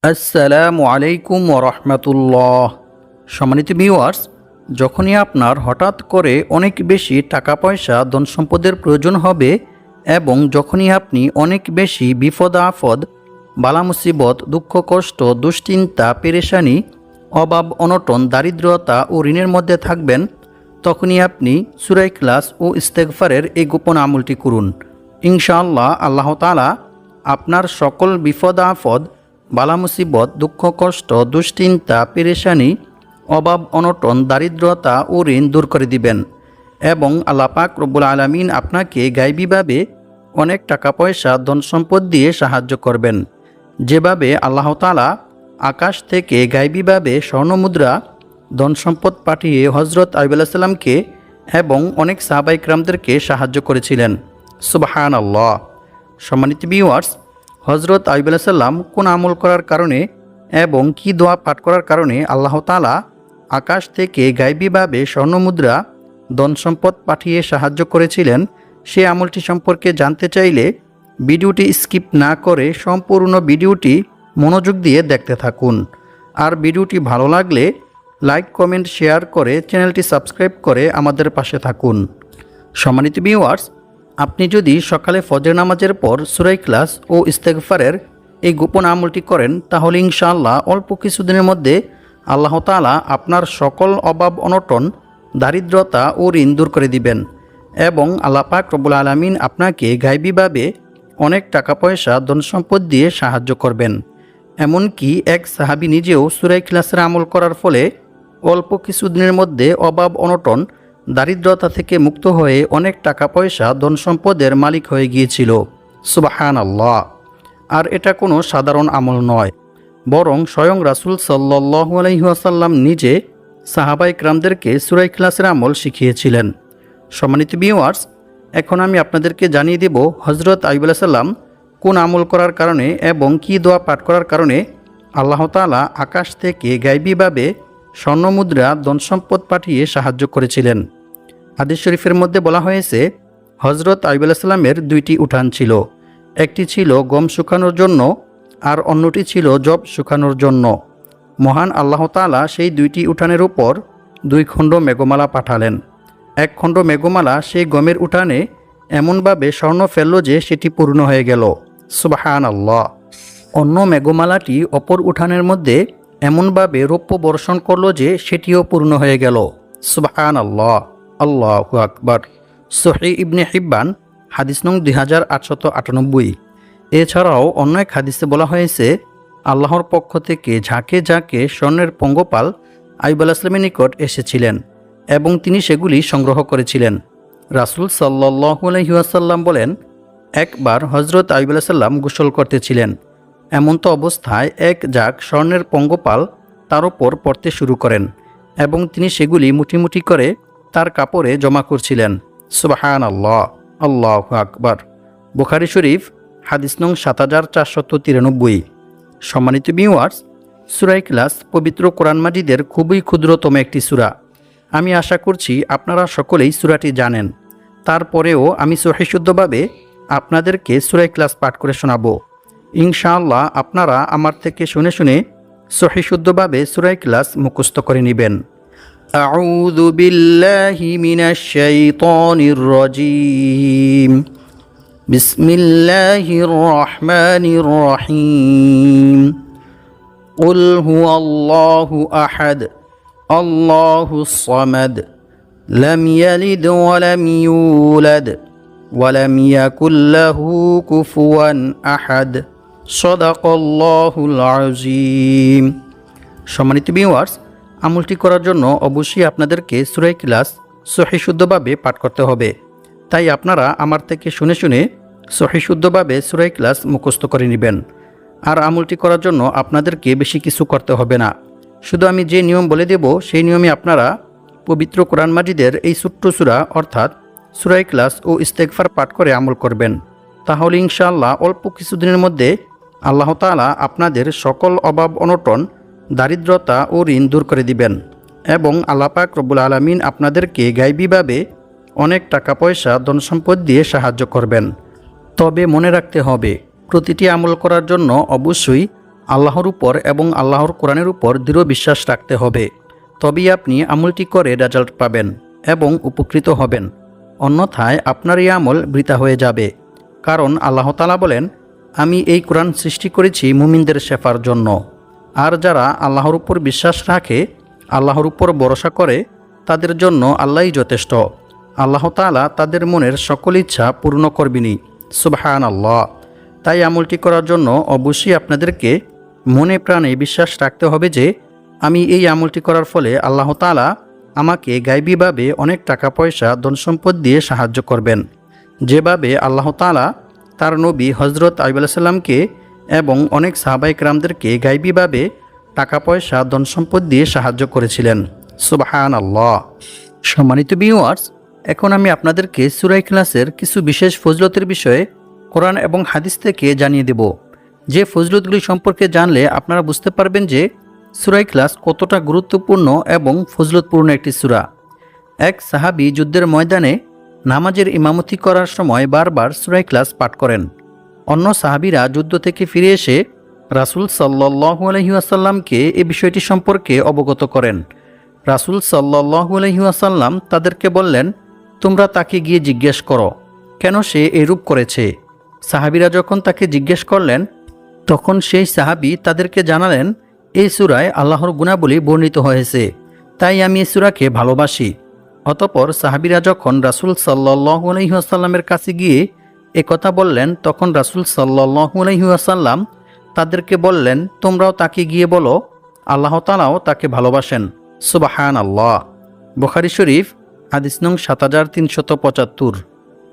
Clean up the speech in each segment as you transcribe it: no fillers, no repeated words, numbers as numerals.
আসসালামু আলাইকুম ওরহমতুল্লাহ। সম্মানিত ভিউয়ার্স, যখনই আপনার হঠাৎ করে অনেক বেশি টাকা পয়সা ধন সম্পদের প্রয়োজন হবে এবং যখনই আপনি অনেক বেশি বিপদ আপদ বালা মুসিবত দুঃখ কষ্ট দুশ্চিন্তা পেরেশানি অভাব অনটন দারিদ্রতা ও ঋণের মধ্যে থাকবেন, তখনই আপনি সূরা ইখলাস ও ইস্তেগফারের এই গোপন আমলটি করুন। ইনশাআল্লাহ আল্লাহ তাআলা আপনার সকল বিপদ আপদ বালা মুসিবত দুঃখ কষ্ট দুশ্চিন্তা পেরেশানি অভাব অনটন দারিদ্রতা ও ঋণ দূর করে দিবেন এবং আল্লাহ পাক রব্বুল আলামিন আপনাকে গায়বীভাবে অনেক টাকা পয়সা ধন সম্পদ দিয়ে সাহায্য করবেন। যেভাবে আল্লাহ তাআলা আকাশ থেকে গায়বীভাবে স্বর্ণমুদ্রা ধন সম্পদ পাঠিয়ে হযরত আইয়ুব আলাইহিস সালামকে এবং অনেক সাহাবা ইকরামদেরকে সাহায্য করেছিলেন। সুবহানাল্লাহ। সম্মানিত ভিউয়ার্স, হযরত আইয়ুব আলাইহিস সালাম কোন আমল করার কারণে এবং কি দোয়া পাঠ করার কারণে আল্লাহ তাআলা আকাশ থেকে গায়বীভাবে স্বর্ণমুদ্রা ধন সম্পদ পাঠিয়ে সাহায্য করেছিলেন, সেই আমলটি সম্পর্কে জানতে চাইলে ভিডিওটি স্কিপ না করে সম্পূর্ণ ভিডিওটি মনোযোগ দিয়ে দেখতে থাকুন। আর ভিডিওটি ভালো লাগলে লাইক কমেন্ট শেয়ার করে চ্যানেলটি সাবস্ক্রাইব করে আমাদের পাশে থাকুন। সম্মানিত ভিউয়ার্স, আপনি যদি সকালে ফজর নামাজের পর সূরা ইখলাস ও ইস্তেগফারের এই গোপন আমলটি করেন, তাহলে ইনশাআল্লাহ অল্প কিছুদিনের মধ্যে আল্লাহ তাআলা আপনার সকল অভাব অনটন দারিদ্রতা ও ঋণ দূর করে দিবেন এবং আল্লাহ পাক রব্বুল আলামিন আপনাকে গায়বীভাবে অনেক টাকা পয়সা ধন সম্পদ দিয়ে সাহায্য করবেন। এমনকি এক সাহাবী নিজেও সূরা ইখলাসের আমল করার ফলে অল্প কিছুদিনের মধ্যে অভাব অনটন দারিদ্রতা থেকে মুক্ত হয়ে অনেক টাকা পয়সা ধন সম্পদের মালিক হয়ে গিয়েছিল। সুবহানাল্লাহ। আর এটা কোনো সাধারণ আমল নয়, বরং স্বয়ং রাসূল সাল্লাল্লাহু আলাইহি ওয়াসাল্লাম নিজে সাহাবা ইকরামদেরকে সূরা ইখলাসের আমল শিখিয়েছিলেন। সম্মানিত ভিউয়ার্স, এখন আমি আপনাদেরকে জানিয়ে দেব হযরত আইয়ুব আলাইহিস সালাম কোন আমল করার কারণে এবং কি দোয়া পাঠ করার কারণে আল্লাহ তাআলা আকাশ থেকে গায়বীভাবে স্বর্ণমুদ্রা ধন সম্পদ পাঠিয়ে সাহায্য করেছিলেন। হাদিস শরীফের মধ্যে বলা হয়েছে, হযরত আইয়ুব আলাইহিস সালামের দুইটি উঠান ছিল, একটি ছিল গম শুকানোর জন্য আর অন্যটি ছিল জব শুকানোর জন্য। মহান আল্লাহ তাআলা সেই দুইটি উঠানের উপর দুই খণ্ড মেঘমালা পাঠালেন। এক খণ্ড মেঘমালা সেই গমের উঠানে এমনভাবে স্বর্ণ ফেলল যে সেটি পূর্ণ হয়ে গেল। সুবহানাল্লাহ। অন্য মেঘমালাটি অপর উঠানের মধ্যে এমনভাবে রৌপ্য বর্ষণ করল যে সেটিও পূর্ণ হয়ে গেল। সুবহানাল্লাহ। আল্লাহু আকবার। সহিহ ইবনে হিব্বান হাদিস নং 2898। এছাড়াও অন্য এক হাদিসে বলা হয়েছে, আল্লাহর পক্ষ থেকে ঝাঁকে ঝাঁকে স্বর্ণের পঙ্গপাল আইয়ুব আলাইহিস সালামের নিকট এসেছিলেন এবং তিনি সেগুলি সংগ্রহ করেছিলেন। রাসূল সাল্লাল্লাহু আলাইহি ওয়াসাল্লাম বলেন, একবার হযরত আইয়ুব আলাইহিস সালাম গোসল করতেছিলেন। এমন্ত অবস্থায় এক ঝাঁক স্বর্ণের পঙ্গপাল তার উপর পড়তে শুরু করেন এবং তিনি সেগুলি মুঠি মুঠি করে তার কাপড়ে জমা করছিলেন। সুবহানাল্লাহ। আল্লাহু আকবার। বুখারী শরীফ হাদিস নং 7493। সম্মানিত ভিউয়ার্স, সূরা ইখলাস পবিত্র কোরআন মাজিদের খুবই ক্ষুদ্রতম একটি সূরা। আমি আশা করছি আপনারা সকলেই সূরাটি জানেন। তারপরেও আমি সহিশুদ্ধভাবে আপনাদেরকে সূরা ইখলাস পাঠ করে শোনাবো। ইনশাআল্লাহ আপনারা আমার থেকে শুনে শুনে সহিশুদ্ধভাবে সূরা ইখলাস মুখস্থ করে নেবেন। আউযু বিল্লাহি মিনাশ শাইতানির রাজীম। বিসমিল্লাহির রহমানির রহিম। কুল হুয়াল্লাহু আহাদ আল্লাহুস সামাদ লাম ইয়ালিদ ওয়া লাম ইউলাদ ওয়া লাম ইয়াকুল লাহু কুফুয়ান আহাদ। সাদাকাল্লাহুল আযীম। সম্মানিত ভিউয়ার্স, আমলটি করার জন্য অবশ্যই আপনাদেরকে সূরা ইখলাস সহিশুদ্ধভাবে পাঠ করতে হবে। তাই আপনারা আমার থেকে শুনে শুনে সহিশুদ্ধভাবে সূরা ইখলাস মুখস্থ করে নেবেন। আর আমলটি করার জন্য আপনাদেরকে বেশি কিছু করতে হবে না, শুধু আমি যে নিয়ম বলে দেব সেই নিয়মে আপনারা পবিত্র কোরআন মাজিদের এই ছোট্ট সূরা অর্থাৎ সূরা ইখলাস ও ইস্তেগফার পাঠ করে আমল করবেন। তাহলে ইনশাআল্লাহ অল্প কিছুদিনের মধ্যে আল্লাহ তাআলা আপনাদের সকল অভাব অনটন দারিদ্রতা ও ঋণ দূর করে দিবেন এবং আল্লাহ পাক রব্বুল আলামিন আপনাদেরকে গায়বীভাবে অনেক টাকা পয়সা ধন সম্পদ দিয়ে সাহায্য করবেন। তবে মনে রাখতে হবে, প্রতিটি আমল করার জন্য অবশ্যই আল্লাহর উপর এবং আল্লাহর কোরআনের উপর দৃঢ় বিশ্বাস রাখতে হবে। তবেই আপনি আমলটি করে রেজাল্ট পাবেন এবং উপকৃত হবেন। অন্যথায় আপনার এই আমল বৃথা হয়ে যাবে। কারণ আল্লাহ তাআলা বলেন, আমি এই কোরআন সৃষ্টি করেছি মুমিনদের শেফার জন্য। আর যারা আল্লাহর উপর বিশ্বাস রাখে, আল্লাহর উপর ভরসা করে, তাদের জন্য আল্লাহই যথেষ্ট। আল্লাহ তাআলা তাদের মনের সকল ইচ্ছা পূর্ণ করবেনই। সুবহানাল্লাহ। তাই আমলটি করার জন্য অবশ্যই আপনাদেরকে মনে প্রাণে বিশ্বাস রাখতে হবে যে আমি এই আমলটি করার ফলে আল্লাহ তাআলা আমাকে গায়বীভাবে অনেক টাকা পয়সা ধন সম্পদ দিয়ে সাহায্য করবেন, যেভাবে আল্লাহ তাআলা তার নবী হজরত আইয়ুব আলাইহিস সালামকে এবং অনেক সাহাবায়ে কেরামদেরকে গায়বীভাবে টাকা পয়সা ধন সম্পদ দিয়ে সাহায্য করেছিলেন। সুবহানাল্লাহ। সম্মানিত ভিউয়ার্স, এখন আমি আপনাদেরকে সূরা ইখলাসের কিছু বিশেষ ফজিলতের বিষয়ে কোরআন এবং হাদিস থেকে জানিয়ে দেব, যে ফজিলতগুলি সম্পর্কে জানলে আপনারা বুঝতে পারবেন যে সূরা ইখলাস কতটা গুরুত্বপূর্ণ এবং ফজিলতপূর্ণ একটি সূরা। এক সাহাবী যুদ্ধের ময়দানে নামাজের ইমামতি করার সময় বারবার সূরা ইখলাস পাঠ করেন। অন্য সাহাবীরা যুদ্ধ থেকে ফিরে এসে রাসূল সাল্লাল্লাহু আলাইহি ওয়াসাল্লামকে এই বিষয়টি সম্পর্কে অবগত করেন। রাসূল সাল্লাল্লাহু আলাইহি ওয়াসাল্লাম তাদেরকে বললেন, তোমরা তাকে গিয়ে জিজ্ঞেস করো কেন সে এরূপ করেছে। সাহাবীরা যখন তাকে জিজ্ঞেস করলেন, তখন সেই সাহাবী তাদেরকে জানালেন, এই সূরায় আল্লাহর গুণাবলী বর্ণিত হয়েছে, তাই আমি এই সূরাকে ভালোবাসি। অতঃপর সাহাবীরা যখন রাসূল সাল্লাল্লাহু আলাইহি ওয়াসাল্লামের কাছে গিয়ে কথা বললেন, তখন রাসূল সাল্লাল্লাহু আলাইহি ওয়াসাল্লাম তাদেরকে বললেন, তোমরাও তাকে গিয়ে বলো আল্লাহ তাআলাও তাকে ভালোবাসেন। সুবহানাল্লাহ। বুখারী শরীফ হাদিস নং 7375।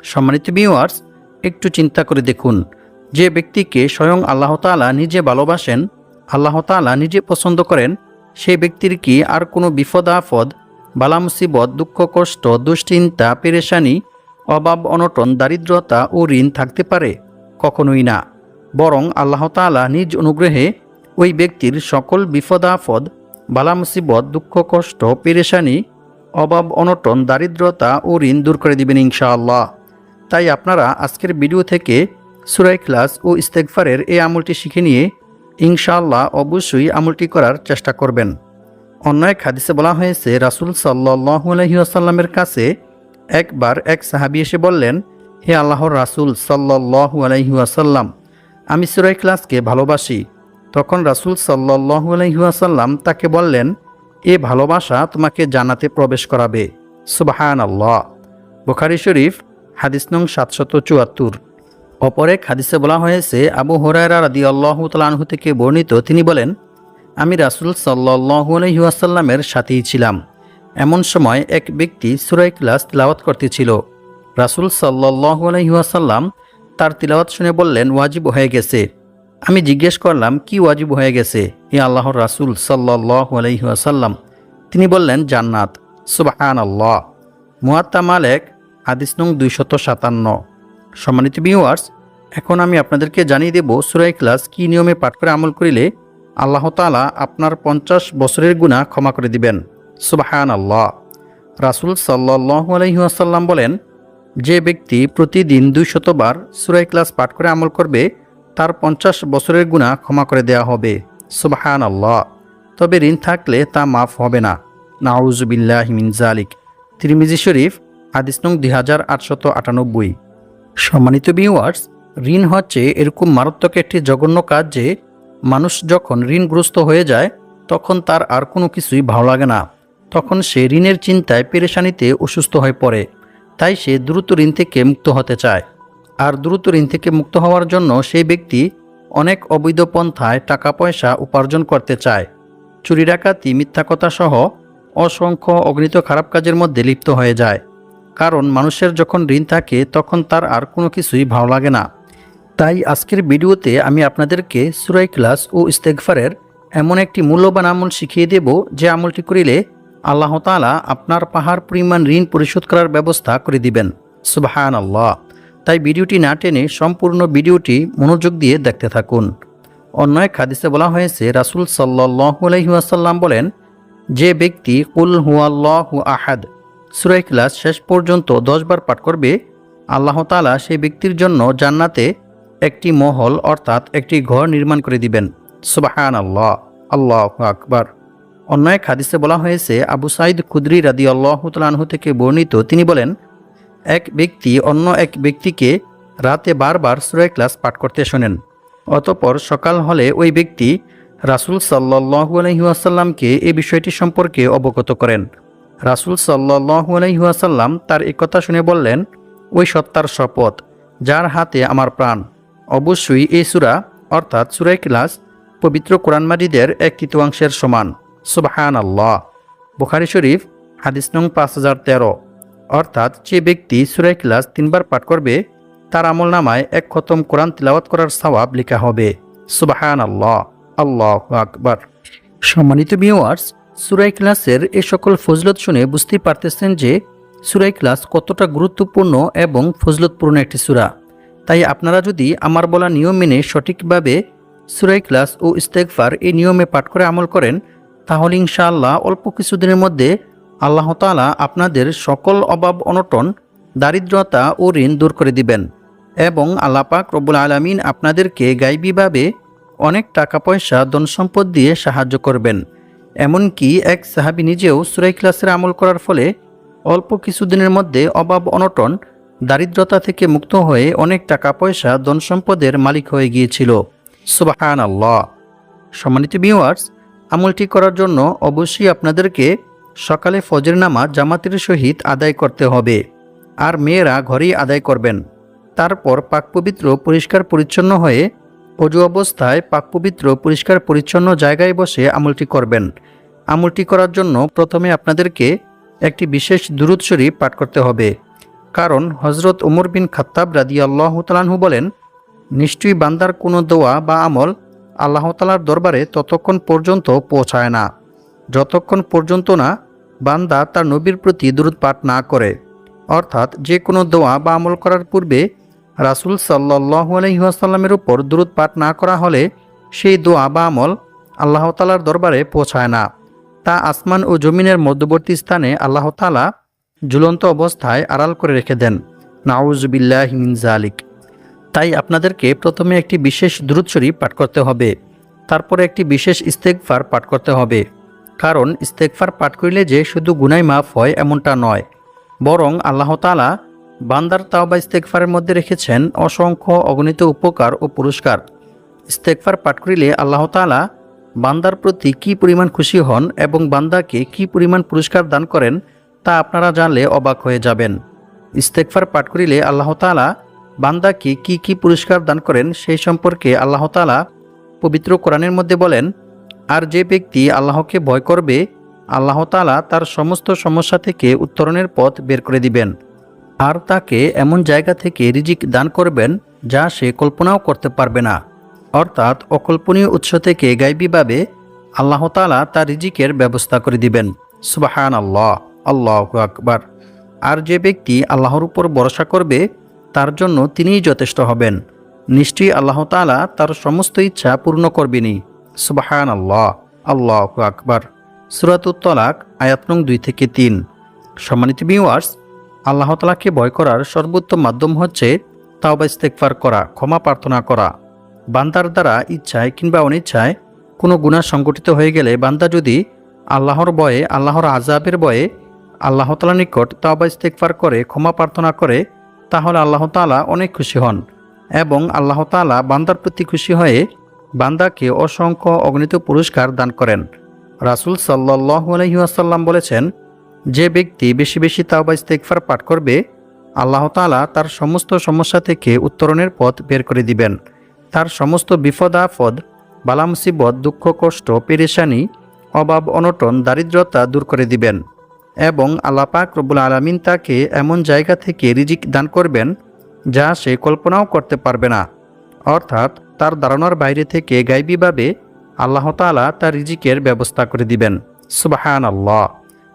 সম্মানিত ভিউয়ার্স, একটু চিন্তা করে দেখুন, যে ব্যক্তিকে স্বয়ং আল্লাহ তাআলা নিজে ভালোবাসেন, আল্লাহ তাআলা নিজে পছন্দ করেন, সেই ব্যক্তির কি আর কোনো বিপদ আপদ, বালা মুসিবত, দুঃখ কষ্ট, দুশ্চিন্তা, পেরেশানি, অভাব অনটন, দারিদ্রতা ও ঋণ থাকতে পারে? কখনোই না। বরং আল্লাহ তাআলা নিজ অনুগ্রহে ওই ব্যক্তির সকল বিপদ আপদ, বালা মুসিবত, দুঃখ কষ্ট, পেরেশানি, অভাব অনটন, দারিদ্রতা ও ঋণ দূর করে দিবেন ইনশাআল্লাহ। তাই আপনারা আজকের ভিডিও থেকে সূরা ইখলাস ও ইস্তেগফারের এই আমলটি শিখে নিয়ে ইনশাআল্লাহ অবশ্যই আমলটি করার চেষ্টা করবেন। অন্য এক হাদিসে বলা হয়েছে, রাসূল সাল্লাল্লাহু আলাইহি ওয়াসাল্লামের কাছে একবার এক সাহাবী এসে বললেন, হে আল্লাহর রাসূল সাল্লাল্লাহু আলাইহি ওয়াসাল্লাম, আমি সূরা ইখলাসকে ভালোবাসি। তখন রাসূল সাল্লাল্লাহু আলাইহি ওয়াসাল্লাম তাকে বললেন, এ ভালোবাসা তোমাকে জান্নাতে প্রবেশ করাবে। সুবহানাল্লাহ। বুখারী শরীফ হাদিস নং 774। অপর এক হাদিসে বলা হয়েছে, আবু হুরায়রা রাদিয়াল্লাহু তাআলা আনহু থেকে বর্ণিত, তিনি বলেন, আমি রাসূল সাল্লাল্লাহু আলাইহি ওয়াসাল্লামের সাথেই ছিলাম। এমন সময় এক ব্যক্তি সূরা ইখলাস তিলাওয়াত করতেছিল। রাসূল সাল্লাল্লাহু আলাইহি ওয়াসাল্লাম তার তিলাওয়াত শুনে বললেন, ওয়াজিব হয়ে গেছে। আমি জিজ্ঞেস করলাম, কি ওয়াজিব হয়ে গেছে হে আল্লাহর রাসূল সাল্লাল্লাহু আলাইহি ওয়াসাল্লাম? তিনি বললেন, জান্নাত। সুবহানাল্লাহ। মুয়াত্তা মালিক হাদিস নং 257। সম্মানিত ভিউয়ার্স, এখন আমি আপনাদেরকে জানিয়ে দেব সূরা ইখলাস কি নিয়মে পাঠ করে আমল করিলে আল্লাহ তাআলা আপনার 50 বছরের গুনাহ ক্ষমা করে দিবেন। সুবহানাল্লাহ। রাসূল সাল্লাল্লাহু আলাইহি ওয়াসাল্লাম বলেন, যে ব্যক্তি প্রতিদিন 200 বার সূরা ইখলাস পাঠ করে আমল করবে, তার 50 বছরের গুনাহ ক্ষমা করে দেওয়া হবে। সুবহানাল্লাহ। তবে ঋণ থাকলে তা মাফ হবে না। নাউযু বিল্লাহি মিন যালিক। তিরমিজি শরীফ হাদিস নং 2898। সম্মানিত ভিউয়ার্স, ঋণ হচ্ছে এরকম মারাত্মক একটি জঘন্য কাজ যে মানুষ যখন ঋণগ্রস্ত হয়ে যায় তখন তার আর কোনো কিছুই ভালো লাগে না। তখন সে ঋণের চিন্তায় পেরেশানিতে অসুস্থ হয়ে পড়ে। তাই সে দ্রুত ঋণ থেকে মুক্ত হতে চায়। আর দ্রুত ঋণ থেকে মুক্ত হওয়ার জন্য সেই ব্যক্তি অনেক অবৈধ পন্থায় টাকা পয়সা উপার্জন করতে চায়। চুরি ডাকাতি, মিথ্যা কথা সহ অসংখ্য অগণিত খারাপ কাজের মধ্যে লিপ্ত হয়ে যায়। কারণ মানুষের যখন ঋণ থাকে তখন তার আর কোনো কিছুই ভালো লাগে না। তাই আজকের ভিডিওতে আমি আপনাদেরকে সূরা ইখলাস ও ইস্তেগফারের এমন একটি মূল্যবান আমল শিখিয়ে দেব, যে আমলটি করিলে আল্লাহ তাআলা আপনার পাহাড় পরিমাণ ঋণ পরিশোধ করার ব্যবস্থা করে দিবেন। সুবহানাল্লাহ। তাই ভিডিওটি না টেনে সম্পূর্ণ ভিডিওটি মনোযোগ দিয়ে দেখতে থাকুন। অন্য এক হাদিসে বলা হয়েছে, রাসূল সাল্লাল্লাহু আলাইহি ওয়াসাল্লাম বলেন, যে ব্যক্তি কুল হুয়াল্লাহু আহাদ সূরা ইখলাস শেষ পর্যন্ত 10 বার পাঠ করবে, আল্লাহ তাআলা সেই ব্যক্তির জন্য জান্নাতে একটি মহল অর্থাৎ একটি ঘর নির্মাণ করে দিবেন। সুবহানাল্লাহ, আল্লাহু আকবার। অন্য এক হাদিসে বলা হয়েছে, আবু সাঈদ খুদরি রাদিয়াল্লাহু তাআলা আনহু থেকে বর্ণিত, তিনি বলেন, এক ব্যক্তি অন্য এক ব্যক্তিকে রাতে বারবার সূরা ইখলাস পাঠ করতে শোনেন। অতঃপর সকাল হলে ওই ব্যক্তি রাসূল সাল্লাল্লাহু আলাইহি ওয়াসাল্লামকে এই বিষয়টি সম্পর্কে অবগত করেন। রাসূল সাল্লাল্লাহু আলাইহি ওয়াসাল্লাম তার এই কথা শুনে বললেন, ওই সত্তার শপথ যার হাতে আমার প্রাণ, অবশ্যই এই সূরা অর্থাৎ সূরা ইখলাস পবিত্র কোরআন মাজিদের 1/3 সমান। সুবহানাল্লাহ। বুখারী শরীফ হাদিস নং 5013। অর্থাৎ যে ব্যক্তি সূরা ইখলাস 3 বার পাঠ করবে তার আমলনামায় 1 খতম কোরআন তিলাওয়াত করার সওয়াব লেখা হবে। সুবহানাল্লাহ, আল্লাহু আকবার। সম্মানিত ভিউয়ার্স, সূরা ইখলাসের এই সকল ফজিলত শুনে বুঝতেই পারতেছেন যে সূরা ইখলাস কতটা গুরুত্বপূর্ণ এবং ফজিলতপূর্ণ একটি সূরা। তাই আপনারা যদি আমার বলা নিয়ম মেনে সঠিকভাবে সূরা ইখলাস ও ইস্তেগফার এই নিয়মে পাঠ করে আমল করেন, তাহলে ইনশাআল্লাহ অল্প কিছুদিনের মধ্যে আল্লাহ তাআলা আপনাদের সকল অভাব অনটন, দারিদ্রতা ও ঋণ দূর করে দিবেন এবং আল্লাহ পাক রব্বুল আলামিন আপনাদেরকে গায়বীভাবে অনেক টাকা পয়সা ধন সম্পদ দিয়ে সাহায্য করবেন। এমনকি এক সাহাবী নিজেও সূরা ইখলাসের আমল করার ফলে অল্প কিছুদিনের মধ্যে অভাব অনটন, দারিদ্রতা থেকে মুক্ত হয়ে অনেক টাকা পয়সা ধন সম্পদের মালিক হয়ে গিয়েছিল। সুবহানাল্লাহ। সম্মানিত ভিউয়ার্স, আমলটি করার জন্য অবশ্যই আপনাদেরকে সকালে ফজর নামাজ জামাতের সহিত আদায় করতে হবে, আর মেয়েরা ঘরেই আদায় করবেন। তারপর পাক পবিত্র পরিষ্কার পরিচ্ছন্ন হয়ে অজু অবস্থায় পাক পবিত্র পরিষ্কার পরিচ্ছন্ন জায়গায় বসে আমলটি করবেন। আমলটি করার জন্য প্রথমে আপনাদেরকে একটি বিশেষ দুরূদ শরীফ পাঠ করতে হবে, কারণ হযরত ওমর বিন খাত্তাব রাদিয়াল্লাহু তাআলা আনহু বলেন, নিশ্চয়ই বান্দার কোনো দোয়া বা আমল আল্লাহ তাআলার দরবারে ততক্ষণ পর্যন্ত পৌঁছায় না যতক্ষণ পর্যন্ত না বান্দা তার নবীর প্রতি দুরূদ পাঠ না করে। অর্থাৎ যে কোনো দোয়া বা আমল করার পূর্বে রাসূল সাল্লাল্লাহু আলাইহি ওয়াসাল্লামের উপর দুরূদ পাঠ না করা হলে সেই দোয়া বা আমল আল্লাহ তাআলার দরবারে পৌঁছায় না। তা আসমান ও জমিনের মধ্যবর্তী স্থানে আল্লাহ তাআলা ঝুলন্ত অবস্থায় আড়াল করে রেখে দেন। নাউযু বিল্লাহি মিন যালিক। তাই আপনাদেরকে প্রথমে একটি বিশেষ দুরূদ শরীফ পাঠ করতে হবে, তারপরে একটি বিশেষ ইস্তেগফার পাঠ করতে হবে। কারণ ইস্তেগফার পাঠ করলে যে শুধু গুনাহ মাফ হয় এমনটা নয়, বরং আল্লাহ তাআলা বান্দার তাওবা ইস্তেগফারের মধ্যে রেখেছেন অসংখ্য অগণিত উপকার ও পুরস্কার। ইস্তেগফার পাঠ করিলে আল্লাহ তাআলা বান্দার প্রতি কী পরিমাণ খুশি হন এবং বান্দাকে কী পরিমাণ পুরস্কার দান করেন তা আপনারা জানলে অবাক হয়ে যাবেন। ইস্তেগফার পাঠ করিলে আল্লাহ তাআলা বান্দাকে কী কী পুরস্কার দান করেন সেই সম্পর্কে আল্লাহ তাআলা পবিত্র কোরআনের মধ্যে বলেন, আর যে ব্যক্তি আল্লাহকে ভয় করবে আল্লাহ তাআলা তার সমস্ত সমস্যা থেকে উত্তরণের পথ বের করে দিবেন, আর তাকে এমন জায়গা থেকে রিজিক দান করবেন যা সে কল্পনাও করতে পারবে না। অর্থাৎ অকল্পনীয় উৎস থেকে গায়বীভাবে আল্লাহ তাআলা তার রিজিকের ব্যবস্থা করে দিবেন। সুবহানাল্লাহ, আল্লাহু আকবার। আর যে ব্যক্তি আল্লাহর উপর ভরসা করবে তার জন্য তিনিই যথেষ্ট হবেন, নিশ্চয়ই আল্লাহ তাআলা তার সমস্ত ইচ্ছা পূর্ণ করবেনই। সুবহানাল্লাহ, আল্লাহু আকবার। সূরাতুত তালাক আয়াত নং 2-3। সম্মানিত ভিউয়ার্স, আল্লাহ তাআলাকে ভয় করার সর্বোত্তম মাধ্যম হচ্ছে তাওবা ইস্তেগফার করা, ক্ষমা প্রার্থনা করা। বান্দার দ্বারা ইচ্ছায় কিংবা অনিচ্ছায় কোনো গুনাহ সংঘটিত হয়ে গেলে বান্দা যদি আল্লাহর ভয়ে, আল্লাহর আযাবের ভয়ে আল্লাহ তাআলার নিকট তাওবা ইস্তেগফার করে ক্ষমা প্রার্থনা করে, তাহলে আল্লাহ তাআলা অনেক খুশি হন এবং আল্লাহ তাআলা বান্দার প্রতি খুশি হয়ে বান্দাকে অসংখ্য অগণিত পুরস্কার দান করেন। রাসূল সাল্লাল্লাহু আলাইহি ওয়াসাল্লাম বলেছেন, যে ব্যক্তি বেশি বেশি তাওবা ইস্তেগফার পাঠ করবে আল্লাহ তাআলা তার সমস্ত সমস্যা থেকে উত্তরণের পথ বের করে দিবেন, তার সমস্ত বিপদ আপদ, বালা মুসিবত, দুঃখ কষ্ট, পেরেশানি, অভাব অনটন, দারিদ্রতা দূর করে দিবেন এবং আল্লাহ পাক রব্বুল আলামিন তাকে এমন জায়গা থেকে রিজিক দান করবেন যা সে কল্পনাও করতে পারবে না। অর্থাৎ তার ধারণার বাইরে থেকে গায়বীভাবে আল্লাহ তাআলা তার রিজিকের ব্যবস্থা করে দিবেন। সুবহানাল্লাহ।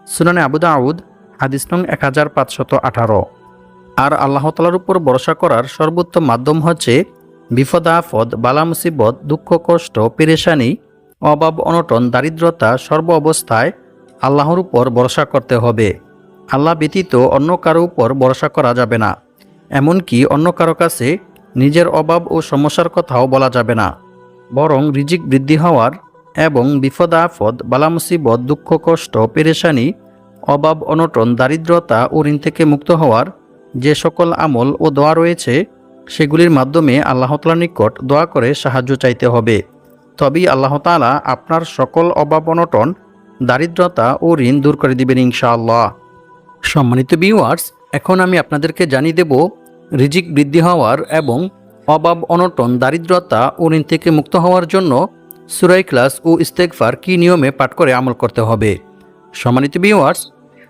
সুনানে আবু দাউদ হাদিস নং 1518। আর আল্লাহ তাআলার উপর ভরসা করার সর্বোত্তম মাধ্যম হচ্ছে বিপদ আপদ, বালা মুসিবত, দুঃখ কষ্ট, পেরেশানি, অভাব অনটন, দারিদ্রতা সর্ব অবস্থায় আল্লাহর উপর ভরসা করতে হবে। আল্লাহ ব্যতীত অন্য কারো উপর ভরসা করা যাবে না, এমনকি অন্য কারো কাছে নিজের অভাব ও সমস্যার কথাও বলা যাবে না। বরং রিজিক বৃদ্ধি হওয়ার এবং বিপদ আপদ বালা মুসিবত দুঃখ কষ্ট পেরেশানি অভাব অনটন দারিদ্রতা ও ঋণ থেকে মুক্ত হওয়ার যে সকল আমল ও দোয়া রয়েছে সেগুলির মাধ্যমে আল্লাহ তাআলার নিকট দোয়া করে সাহায্য চাইতে হবে। তবেই আল্লাহ তাআলা আপনার সকল অভাব অনটন দারিদ্রতা ও ঋণ দূর করে দিবেন ইনশাআল্লাহ। সম্মানিত ভিউয়ার্স, এখন আমি আপনাদেরকে জানিয়ে দেব রিজিক বৃদ্ধি হওয়ার এবং অভাব অনটন দারিদ্রতা ও ঋণ থেকে মুক্ত হওয়ার জন্য সূরা ইখলাস ও ইস্তেগফার কী নিয়মে পাঠ করে আমল করতে হবে। সম্মানিত ভিউয়ার্স,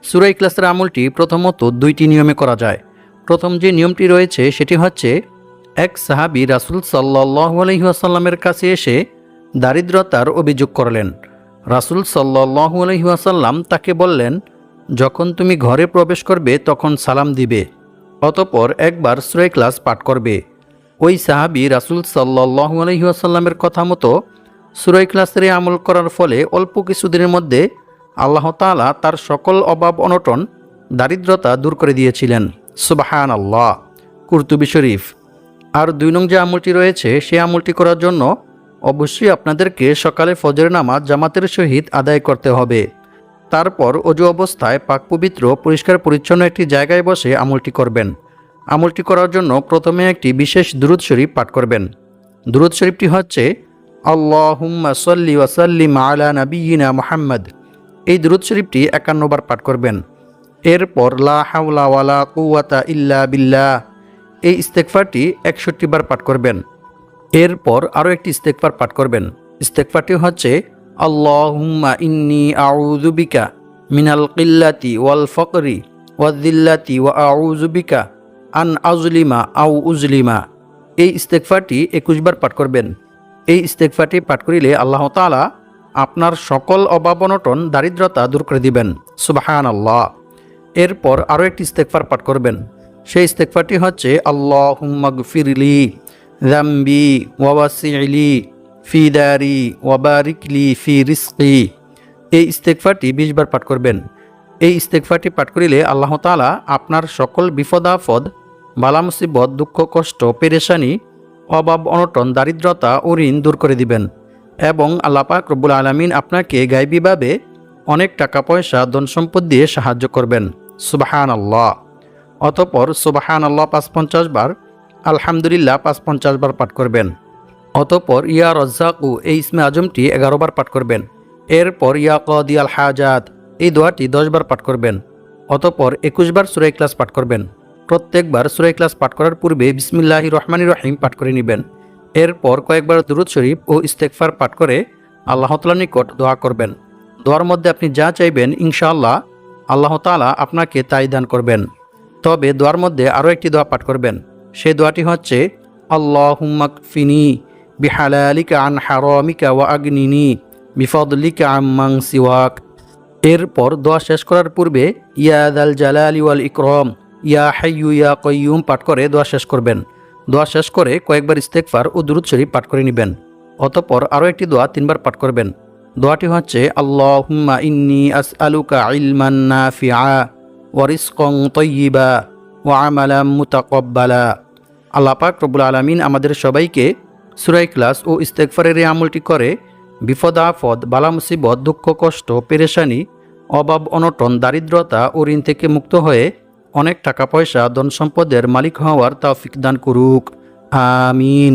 সূরা ইখলাসের আমলটি প্রথমত দুইটি নিয়মে করা যায়। প্রথম যে নিয়মটি রয়েছে সেটি হচ্ছে, এক সাহাবী রাসূল সাল্লাল্লাহু আলাইহি ওয়াসাল্লামের কাছে এসে দারিদ্রতার অভিযোগ করলেন। রাসূল সাল্লাল্লাহু আলাইহি ওয়াসাল্লাম তাকে বললেন, যখন তুমি ঘরে প্রবেশ করবে তখন সালাম দিবে, অতঃপর একবার সূরা ইখলাস পাঠ করবে। ওই সাহাবী রাসূল সাল্লাল্লাহু আলাইহি ওয়াসাল্লামের কথা মতো সূরা ইখলাসের আমল করার ফলে অল্প কিছুদিনের মধ্যে আল্লাহ তাআলা তার সকল অভাব অনটন দারিদ্রতা দূর করে দিয়েছিলেন। সুবহানাল্লাহ। কুরতুবী শরীফ। আর ২ নং যে আমলটি রয়েছে সে আমলটি করার জন্য অবশ্যই আপনাদেরকে সকালে ফজরের নামাজ জামাতের সহিত আদায় করতে হবে। তারপর অজু অবস্থায় পাক পবিত্র পরিষ্কার পরিচ্ছন্ন একটি জায়গায় বসে আমলটি করবেন। আমলটি করার জন্য প্রথমে একটি বিশেষ দুরূদ শরীফ পাঠ করবেন। দুরূদ শরীফটি হচ্ছে, আল্লাহুম্মা সাল্লি ওয়া সাল্লিম আলা নাবিয়িনা মুহাম্মদ। এই দুরূদ শরীফটি ৫১ বার পাঠ করবেন। এরপর লা হাওলা ওয়ালা কুওয়াতা ইল্লা বিল্লাহ এই ইস্তেগফারটি ৬১ বার পাঠ করবেন। এরপর আরও একটি ইস্তেগফার পাঠ করবেন। ইস্তেগফারটি হচ্ছে, আল্লাহুম্মা ইন্নী আউযু বিকা মিনাল কিল্লাতি ওয়াল ফকরি ওয়াযিল্লাতি ওয়া আউযু বিকা আন আযলিমা আও উযলিমা। এই ইস্তেগফারটি ২১ বার পাঠ করবেন। এই ইস্তেগফারটি পাঠ করিলে আল্লাহ তাআলা আপনার সকল অভাব অনটন দারিদ্রতা দূর করে দিবেন। সুবহানাল্লাহ। এরপর আরও একটি ইস্তেগফার পাঠ করবেন। সেই ইস্তেগফারটি হচ্ছে, আল্লাহুম্মা গফিরলি যামবি ওয়া ওয়াসি'লি ফি দারি ওয়া বারিকলি ফি রিজকি। এই ইস্তেগফারটি ২০ বার পাঠ করবেন। এই ইস্তেগফারটি পাঠ করিলে আল্লাহ তাআলা আপনার সকল বিপদ আপদ বালা মুসিবত দুঃখ কষ্ট পেরেশানি অভাব অনটন দারিদ্রতা ও ঋণ দূর করে দিবেন এবং আল্লাহ পাক রব্বুল আলামিন আপনাকে গায়বীভাবে অনেক টাকা পয়সা ধন সম্পদ দিয়ে সাহায্য করবেন। সুবহানাল্লাহ। অতঃপর সুবহানাল্লাহ ৫৫০ বার, আলহামদুলিল্লাহ ৫৫০ বার পাঠ করবেন। অতঃপর ইয়া রাজ্জাকু এই ইসমে আজমটি ১১ বার পাঠ করবেন। এরপর ইয়া কাদিয়াল হাজাত এই দোয়াটি ১০ বার পাঠ করবেন। অতঃপর ২১ বার সূরা ইখলাস পাঠ করবেন। প্রত্যেকবার সূরা ইখলাস পাঠ করার পূর্বে বিসমিল্লাহির রহমানির রহিম পাঠ করে নেবেন। এরপর কয়েকবার দুরূদ শরীফ ও ইস্তেগফার পাঠ করে আল্লাহ তাআলার নিকট দোয়া করবেন। দোয়ার মধ্যে আপনি যা চাইবেন ইনশাআল্লাহ আল্লাহ তাআলা আপনাকে তাই দান করবেন। তবে দোয়ার মধ্যে আরও একটি দোয়া পাঠ করবেন। সেই দোয়াটি হচ্ছে, আল্লাহুম্মা কফিনি বিহালালিকা আন হারামিকা ওয়া আগনিনি বিফদলিকা আম্মান সিওয়াক। এরপর দোয়া শেষ করার পূর্বে ইয়া যাল জালালি ওয়াল ইকরাম ইয়া হাইয়্যু ইয়া কাইয়্যুম পাঠ করে দোয়া শেষ করবেন। দোয়া শেষ করে কয়েকবার ইস্তেগফার ও দুরূদ শরীফ পাঠ করে নেবেন। অতঃপর আরও একটি দোয়া ৩ বার পাঠ করবেন। দোয়াটি হচ্ছে, আল্লাহুম্মা ইন্নী আসআলুকা ইলমান নাফিআ ওয়া রিজকান তাইয়্যিবা ওয়া আমালান মুতাকাব্বালা। আল্লাহ পাক রব্বুল আলামিন আমাদের সবাইকে সূরা ইখলাস ও ইস্তেগফারের এই আমলটি করে বিপদ আপদ বালা মুসিবত দুঃখ কষ্ট পেরেশানি অভাব অনটন দারিদ্রতা ও ঋণ থেকে মুক্ত হয়ে অনেক টাকা পয়সা ধন সম্পদের মালিক হওয়ার তৌফিক দান করুক। আমিন।